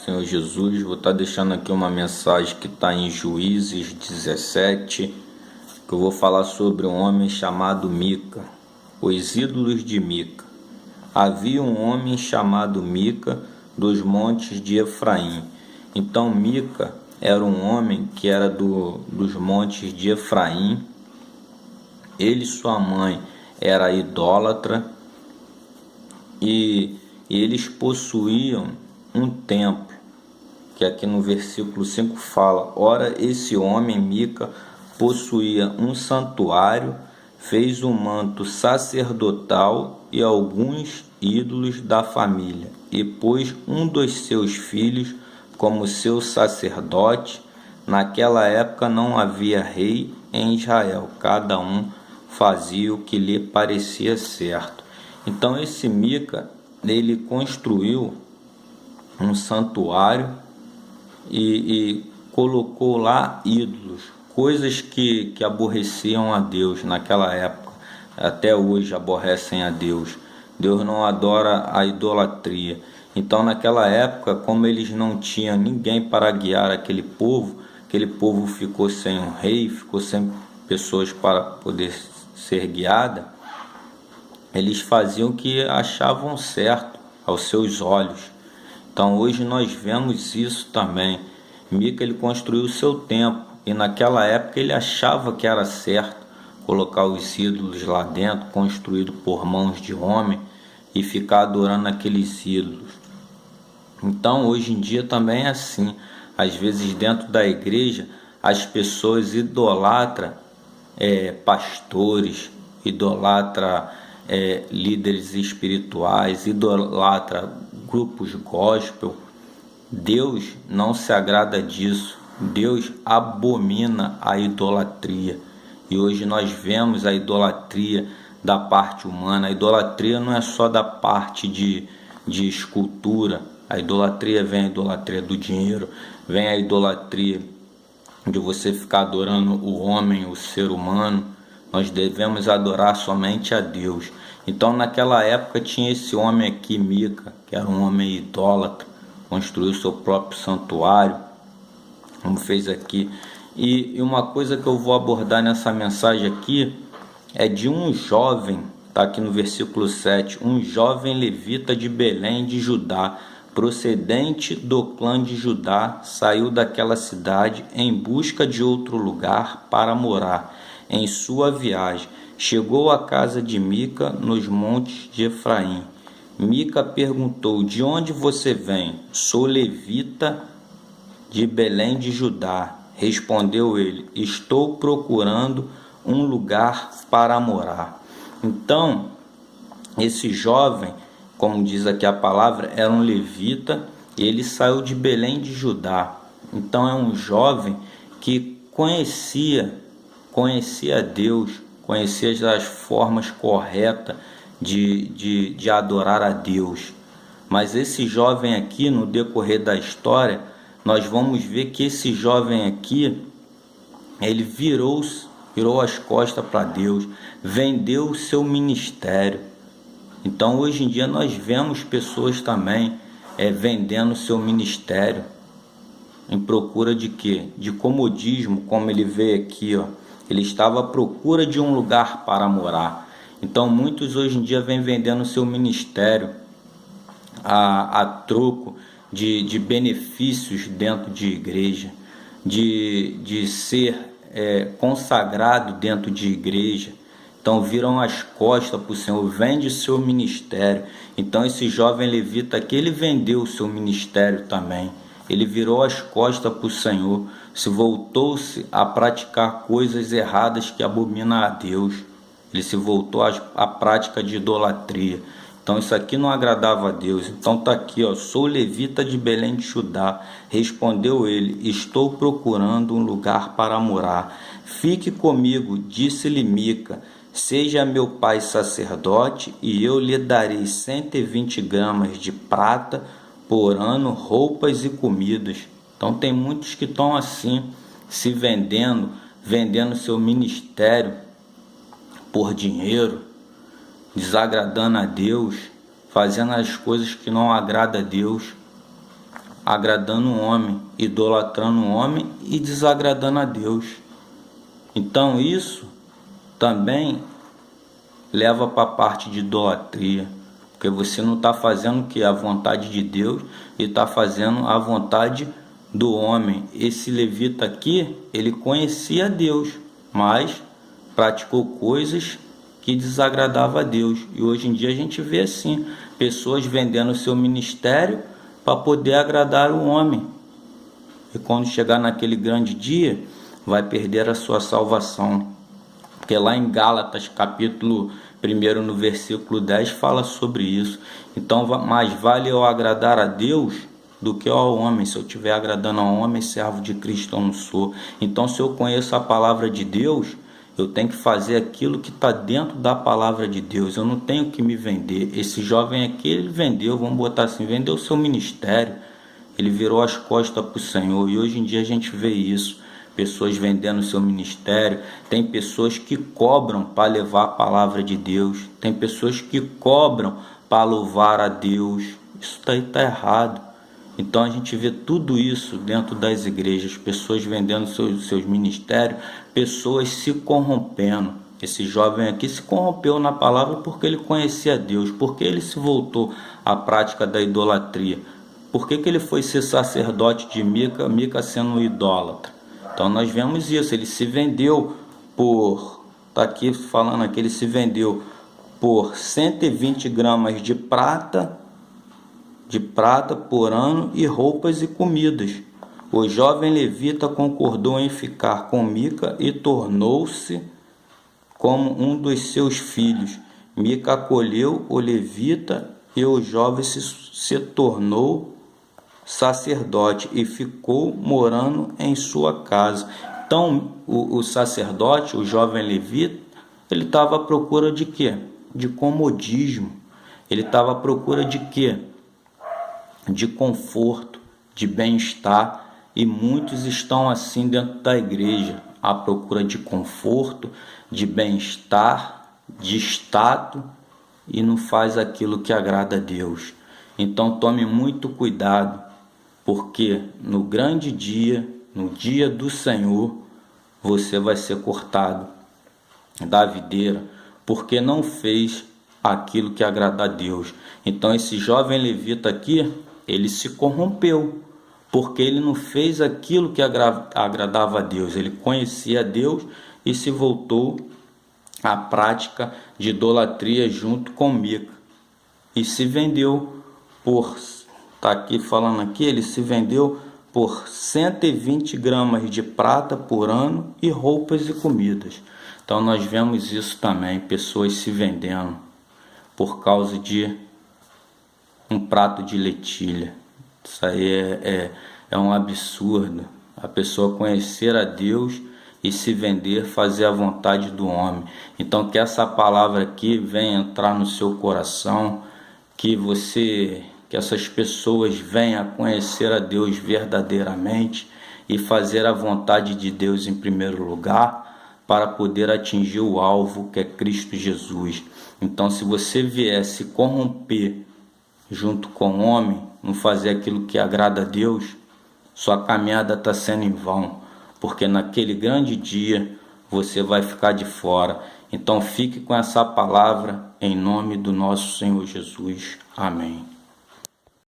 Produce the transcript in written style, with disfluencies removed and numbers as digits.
Senhor Jesus. Vou estar deixando aqui uma mensagem que está em Juízes 17, que eu vou falar sobre um homem chamado Mica, os ídolos de Mica. Havia um homem chamado Mica dos montes de Efraim. Então Mica era um homem que era dos montes de Efraim. Ele e sua mãe era idólatra e eles possuíam um templo, que aqui no versículo 5 fala: ora, esse homem Mica possuía um santuário, fez um manto sacerdotal e alguns ídolos da família, e pôs um dos seus filhos como seu sacerdote. Naquela época não havia rei em Israel, cada um fazia o que lhe parecia certo. Então esse Mica, ele construiu um santuário e colocou lá ídolos, coisas que aborreciam a Deus naquela época, até hoje aborrecem a Deus. Deus não adora a idolatria. Então naquela época, como eles não tinham ninguém para guiar aquele povo ficou sem um rei, ficou sem pessoas para poder ser guiada. Eles faziam o que achavam certo aos seus olhos. Então hoje nós vemos isso também. Mica, ele construiu o seu templo e naquela época ele achava que era certo colocar os ídolos lá dentro, construído por mãos de homem, e ficar adorando aqueles ídolos. Então hoje em dia também é assim. Às vezes dentro da igreja as pessoas idolatram pastores, idolatram líderes espirituais, idolatra grupos gospel. Deus não se agrada disso. Deus abomina a idolatria. E hoje nós vemos a idolatria da parte humana. A idolatria não é só da parte de escultura. A idolatria vem a idolatria do dinheiro, vem a idolatria de você ficar adorando o homem, o ser humano. Nós devemos adorar somente a Deus. Então naquela época tinha esse homem aqui, Mica, que era um homem idólatra, construiu seu próprio santuário, como fez aqui. E uma coisa que eu vou abordar nessa mensagem aqui é de um jovem, está aqui no versículo 7, um jovem levita de Belém de Judá, procedente do clã de Judá, saiu daquela cidade em busca de outro lugar para morar. Em sua viagem, chegou à casa de Mica nos montes de Efraim. Mica perguntou: de onde você vem? Sou levita de Belém de Judá. Respondeu ele: estou procurando um lugar para morar. Então, esse jovem, como diz aqui a palavra, era um levita e ele saiu de Belém de Judá. Então é um jovem que conhecia Deus, conhecia as formas corretas de adorar a Deus. Mas esse jovem aqui, no decorrer da história, nós vamos ver que esse jovem aqui, ele virou as costas para Deus, vendeu o seu ministério. Então hoje em dia nós vemos pessoas também vendendo o seu ministério em procura de quê? De comodismo, como ele veio aqui, ó. Ele estava à procura de um lugar para morar. Então muitos hoje em dia vêm vendendo o seu ministério a troco de benefícios dentro de igreja, de ser consagrado dentro de igreja. Então viram as costas para o Senhor, vende o seu ministério. Então esse jovem levita aqui, ele vendeu o seu ministério também. Ele virou as costas para o Senhor, se voltou-se a praticar coisas erradas que abominam a Deus. Ele se voltou à prática de idolatria. Então isso aqui não agradava a Deus. Então está aqui, ó: sou levita de Belém de Judá. Respondeu ele: estou procurando um lugar para morar. Fique comigo, disse-lhe Mica. Seja meu pai sacerdote, e eu lhe darei 120 gramas de prata por ano, roupas e comidas. Então tem muitos que estão assim, se vendendo seu ministério por dinheiro, desagradando a Deus, fazendo as coisas que não agradam a Deus. agradando o homem, idolatrando o homem e desagradando a Deus. Então isso também leva para a parte de idolatria, porque você não está fazendo o que? A vontade de Deus, e está fazendo a vontade do homem. Esse levita aqui, ele conhecia Deus, mas praticou coisas que desagradavam a Deus. E hoje em dia a gente vê assim, pessoas vendendo o seu ministério para poder agradar o homem. E quando chegar naquele grande dia, vai perder a sua salvação. Porque lá em Gálatas, capítulo 1, no versículo 10, fala sobre isso. Então, mais vale eu agradar a Deus do que ao homem. Se eu estiver agradando ao homem, servo de Cristo eu não sou. Então, se eu conheço a palavra de Deus, eu tenho que fazer aquilo que está dentro da palavra de Deus. Eu não tenho que me vender. Esse jovem aqui, ele vendeu, vamos botar assim, vendeu o seu ministério. Ele virou as costas para o Senhor. E hoje em dia a gente vê isso. Pessoas vendendo o seu ministério. Tem pessoas que cobram para levar a palavra de Deus. Tem pessoas que cobram para louvar a Deus. Isso daí está errado. Então a gente vê tudo isso dentro das igrejas. Pessoas vendendo seus ministérios. Pessoas se corrompendo. Esse jovem aqui se corrompeu na palavra porque ele conhecia Deus. Porque ele se voltou à prática da idolatria. Por que ele foi ser sacerdote de Mica, Mica sendo idólatra? Então nós vemos isso, ele se vendeu por, está aqui falando aqui, ele se vendeu por 120 gramas de prata por ano e roupas e comidas. O jovem levita concordou em ficar com Mica e tornou-se como um dos seus filhos. Mica acolheu o levita e o jovem se tornou sacerdote e ficou morando em sua casa. Então o sacerdote, o jovem levita, ele estava à procura de quê? De comodismo. Ele estava à procura de quê? De conforto, de bem-estar. E muitos estão assim dentro da igreja, à procura de conforto, de bem-estar, de status, e não faz aquilo que agrada a Deus. Então tome muito cuidado, porque no grande dia, no dia do Senhor, você vai ser cortado da videira, porque não fez aquilo que agrada a Deus. Então esse jovem levita aqui, ele se corrompeu, porque ele não fez aquilo que agradava a Deus. Ele conhecia a Deus e se voltou à prática de idolatria junto com Mica. E se vendeu por... Está aqui falando aqui, ele se vendeu por 120 gramas de prata por ano e roupas e comidas. Então nós vemos isso também, pessoas se vendendo por causa de um prato de lentilha. Isso aí é um absurdo. A pessoa conhecer a Deus e se vender, fazer a vontade do homem. Então que essa palavra aqui venha entrar no seu coração, que essas pessoas venham a conhecer a Deus verdadeiramente e fazer a vontade de Deus em primeiro lugar, para poder atingir o alvo que é Cristo Jesus. Então se você vier se corromper junto com o homem, não fazer aquilo que agrada a Deus, sua caminhada está sendo em vão, porque naquele grande dia você vai ficar de fora. Então fique com essa palavra em nome do nosso Senhor Jesus. Amém.